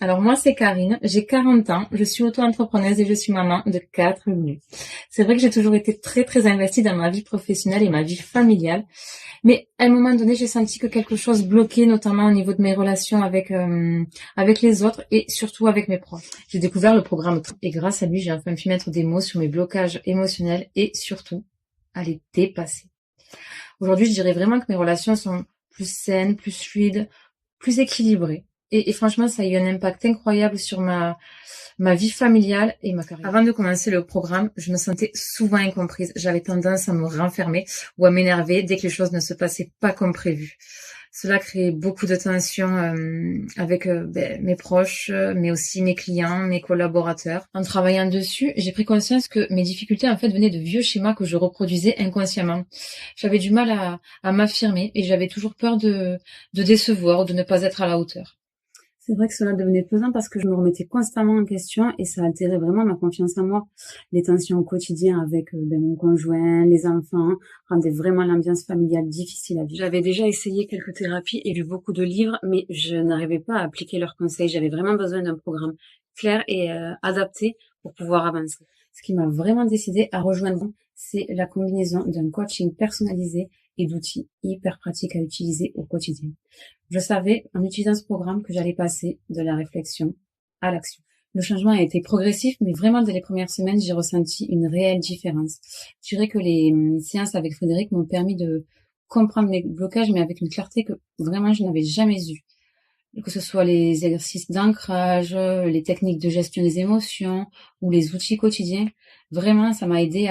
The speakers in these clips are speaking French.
Alors moi, c'est Karine, j'ai 40 ans, je suis auto-entrepreneuse et je suis maman de 4 bébés. C'est vrai que j'ai toujours été très très investie dans ma vie professionnelle et ma vie familiale, mais à un moment donné, j'ai senti que quelque chose bloquait, notamment au niveau de mes relations avec les autres et surtout avec mes proches. J'ai découvert le programme et grâce à lui, j'ai enfin pu mettre des mots sur mes blocages émotionnels et surtout à les dépasser. Aujourd'hui, je dirais vraiment que mes relations sont plus saines, plus fluides, plus équilibrées. Et franchement, ça a eu un impact incroyable sur ma vie familiale et ma carrière. Avant de commencer le programme, je me sentais souvent incomprise. J'avais tendance à me renfermer ou à m'énerver dès que les choses ne se passaient pas comme prévu. Cela créait beaucoup de tensions avec mes proches, mais aussi mes clients, mes collaborateurs. En travaillant dessus, j'ai pris conscience que mes difficultés en fait venaient de vieux schémas que je reproduisais inconsciemment. J'avais du mal à m'affirmer et j'avais toujours peur de décevoir ou de ne pas être à la hauteur. C'est vrai que cela devenait pesant parce que je me remettais constamment en question et ça altérait vraiment ma confiance en moi. Les tensions au quotidien avec mon conjoint, les enfants, rendaient vraiment l'ambiance familiale difficile à vivre. J'avais déjà essayé quelques thérapies et lu beaucoup de livres, mais je n'arrivais pas à appliquer leurs conseils. J'avais vraiment besoin d'un programme clair et adapté pour pouvoir avancer. Ce qui m'a vraiment décidé à rejoindre, c'est la combinaison d'un coaching personnalisé et d'outils hyper pratiques à utiliser au quotidien. Je savais, en utilisant ce programme, que j'allais passer de la réflexion à l'action. Le changement a été progressif, mais vraiment dès les premières semaines, j'ai ressenti une réelle différence. Je dirais que les séances avec Frédéric m'ont permis de comprendre mes blocages, mais avec une clarté que vraiment je n'avais jamais eue. Que ce soit les exercices d'ancrage, les techniques de gestion des émotions ou les outils quotidiens, vraiment ça m'a aidé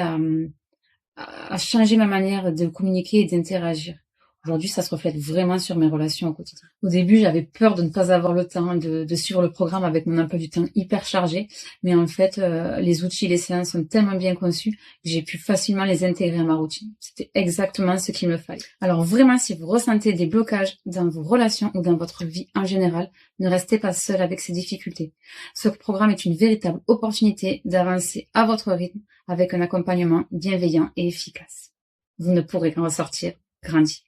à changer ma manière de communiquer et d'interagir. Aujourd'hui, ça se reflète vraiment sur mes relations au quotidien. Au début, j'avais peur de ne pas avoir le temps de suivre le programme avec mon emploi du temps hyper chargé, mais en fait, les outils et les séances sont tellement bien conçus que j'ai pu facilement les intégrer à ma routine. C'était exactement ce qu'il me fallait. Alors vraiment, si vous ressentez des blocages dans vos relations ou dans votre vie en général, ne restez pas seul avec ces difficultés. Ce programme est une véritable opportunité d'avancer à votre rythme avec un accompagnement bienveillant et efficace. Vous ne pourrez qu'en ressortir grandi.